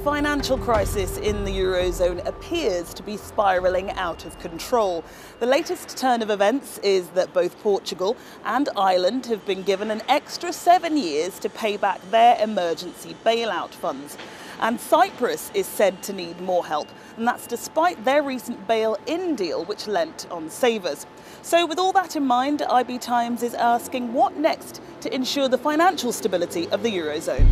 financial crisis in the Eurozone appears to be spiralling out of control. The latest turn of events is that both Portugal and Ireland have been given an extra 7 years to pay back their emergency bailout funds. And Cyprus is said to need more help, and that's despite their recent bail-in deal, which lent on savers. So with all that in mind, IB Times is asking what next to ensure the financial stability of the Eurozone.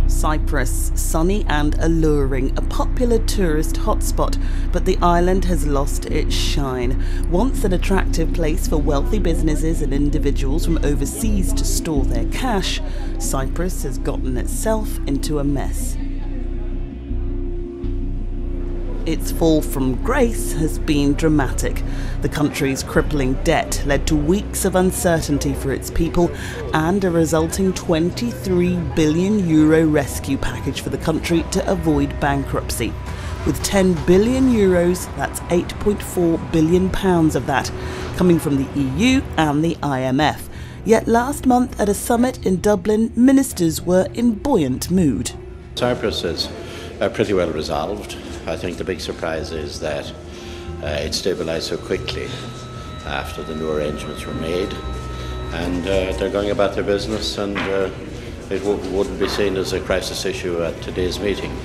Cyprus, sunny and alluring, a popular tourist hotspot, but the island has lost its shine. Once an attractive place for wealthy businesses and individuals from overseas to store their cash, Cyprus has gotten itself into a mess. Its fall from grace has been dramatic. The country's crippling debt led to weeks of uncertainty for its people and a resulting €23 billion rescue package for the country to avoid bankruptcy. With €10 billion, that's £8.4 billion of that, coming from the EU and the IMF. Yet last month at a summit in Dublin, ministers were in buoyant mood. Cyprus is pretty well resolved. I think the big surprise is that it stabilised so quickly after the new arrangements were made, and they're going about their business, and it wouldn't be seen as a crisis issue at today's meeting.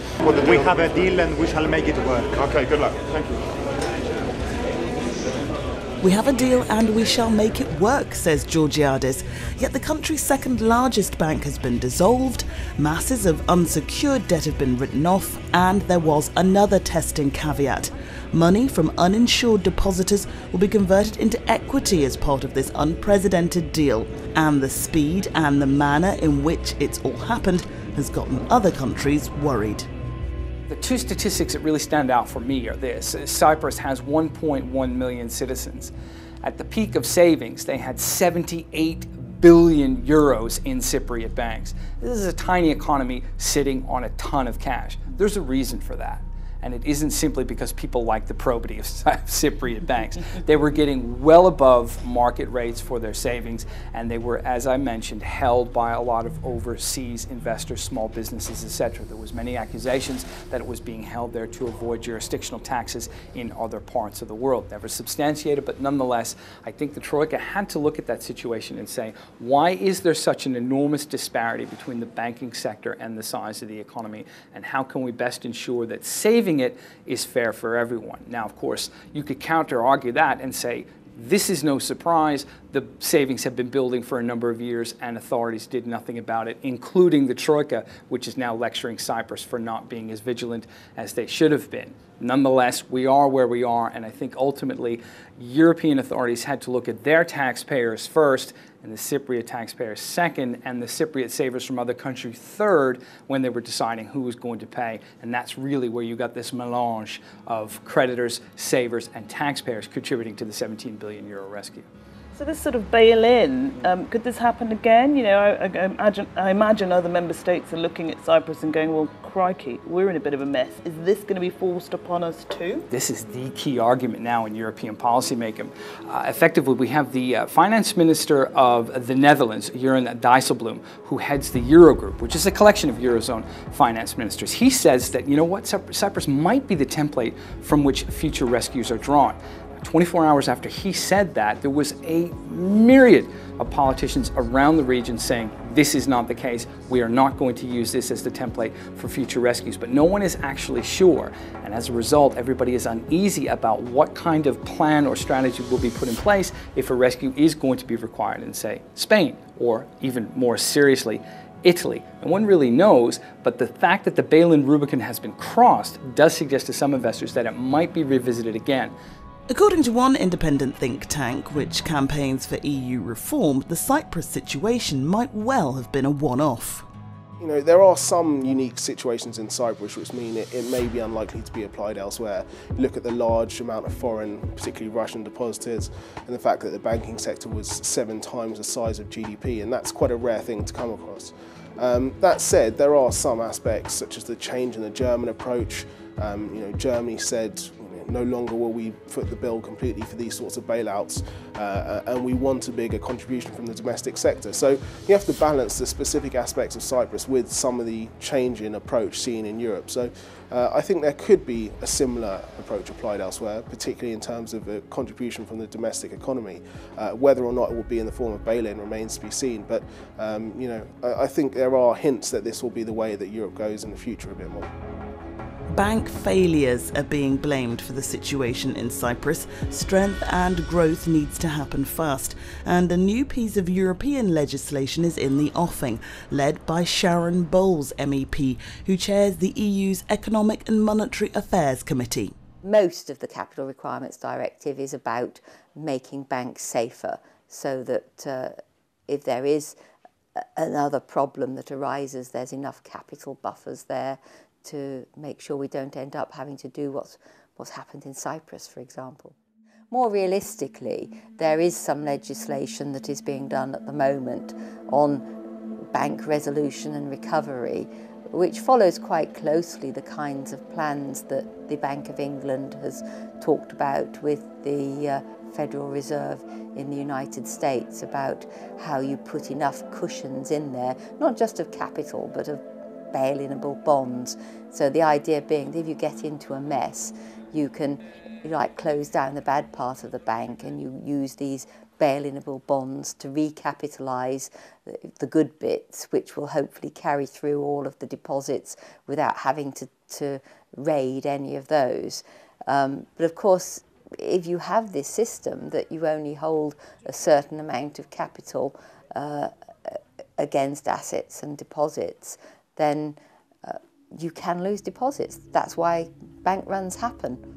We have a deal and we shall make it work. Okay, good luck. Thank you. We have a deal and we shall make it work, says Georgiades. Yet the country's second largest bank has been dissolved, masses of unsecured debt have been written off, and there was another testing caveat. Money from uninsured depositors will be converted into equity as part of this unprecedented deal, and the speed and the manner in which it's all happened has gotten other countries worried. The two statistics that really stand out for me are this. Cyprus has 1.1 million citizens. At the peak of savings, they had 78 billion euros in Cypriot banks. This is a tiny economy sitting on a ton of cash. There's a reason for that. And it isn't simply because people like the probity of Cypriot banks. They were getting well above market rates for their savings, and they were, as I mentioned, held by a lot of overseas investors, small businesses, etc. There was many accusations that it was being held there to avoid jurisdictional taxes in other parts of the world. Never substantiated, but nonetheless, I think the Troika had to look at that situation and say, why is there such an enormous disparity between the banking sector and the size of the economy, and how can we best ensure that saving it is fair for everyone? Now, of course, you could counter-argue that and say, this is no surprise. The savings have been building for a number of years and authorities did nothing about it, including the Troika, which is now lecturing Cyprus for not being as vigilant as they should have been. Nonetheless, we are where we are, and I think ultimately European authorities had to look at their taxpayers first, and the Cypriot taxpayers second, and the Cypriot savers from other countries third when they were deciding who was going to pay. And that's really where you got this melange of creditors, savers, and taxpayers contributing to the €17 billion rescue. So this sort of bail-in, could this happen again? You know, I imagine other member states are looking at Cyprus and going, well, crikey, we're in a bit of a mess. Is this going to be forced upon us too? This is the key argument now in European policymaking. Effectively, we have the finance minister of the Netherlands, Jeroen Dijsselbloem, who heads the Eurogroup, which is a collection of Eurozone finance ministers. He says that, you know what, Cyprus might be the template from which future rescues are drawn. 24 hours after he said that, there was a myriad of politicians around the region saying, this is not the case, we are not going to use this as the template for future rescues. But no one is actually sure, and as a result, everybody is uneasy about what kind of plan or strategy will be put in place if a rescue is going to be required in, say, Spain, or even more seriously, Italy. No one really knows, but the fact that the bail-in Rubicon has been crossed does suggest to some investors that it might be revisited again. According to one independent think tank, which campaigns for EU reform, the Cyprus situation might well have been a one-off. You know, there are some unique situations in Cyprus which mean it may be unlikely to be applied elsewhere. You look at the large amount of foreign, particularly Russian depositors, and the fact that the banking sector was 7 times the size of GDP, and that's quite a rare thing to come across. That said, there are some aspects, such as the change in the German approach. Germany said no longer will we foot the bill completely for these sorts of bailouts, and we want a bigger contribution from the domestic sector. So you have to balance the specific aspects of Cyprus with some of the change in approach seen in Europe. So I think there could be a similar approach applied elsewhere, particularly in terms of a contribution from the domestic economy. Whether or not it will be in the form of bail-in remains to be seen, but you know, I think there are hints that this will be the way that Europe goes in the future a bit more. Bank failures are being blamed for the situation in Cyprus. Strength and growth needs to happen fast, and a new piece of European legislation is in the offing, led by Sharon Bowles MEP, who chairs the EU's Economic and Monetary Affairs Committee. Most of the Capital Requirements Directive is about making banks safer, so that if there is another problem that arises, there's enough capital buffers there to make sure we don't end up having to do what's happened in Cyprus, for example. More realistically, there is some legislation that is being done at the moment on bank resolution and recovery, which follows quite closely the kinds of plans that the Bank of England has talked about with the Federal Reserve in the United States, about how you put enough cushions in there, not just of capital, but of bail-inable bonds. So the idea being that if you get into a mess, you can close down the bad part of the bank, and you use these bail-inable bonds to recapitalise the good bits, which will hopefully carry through all of the deposits without having to raid any of those. But of course, if you have this system that you only hold a certain amount of capital against assets and deposits, then you can lose deposits. That's why bank runs happen.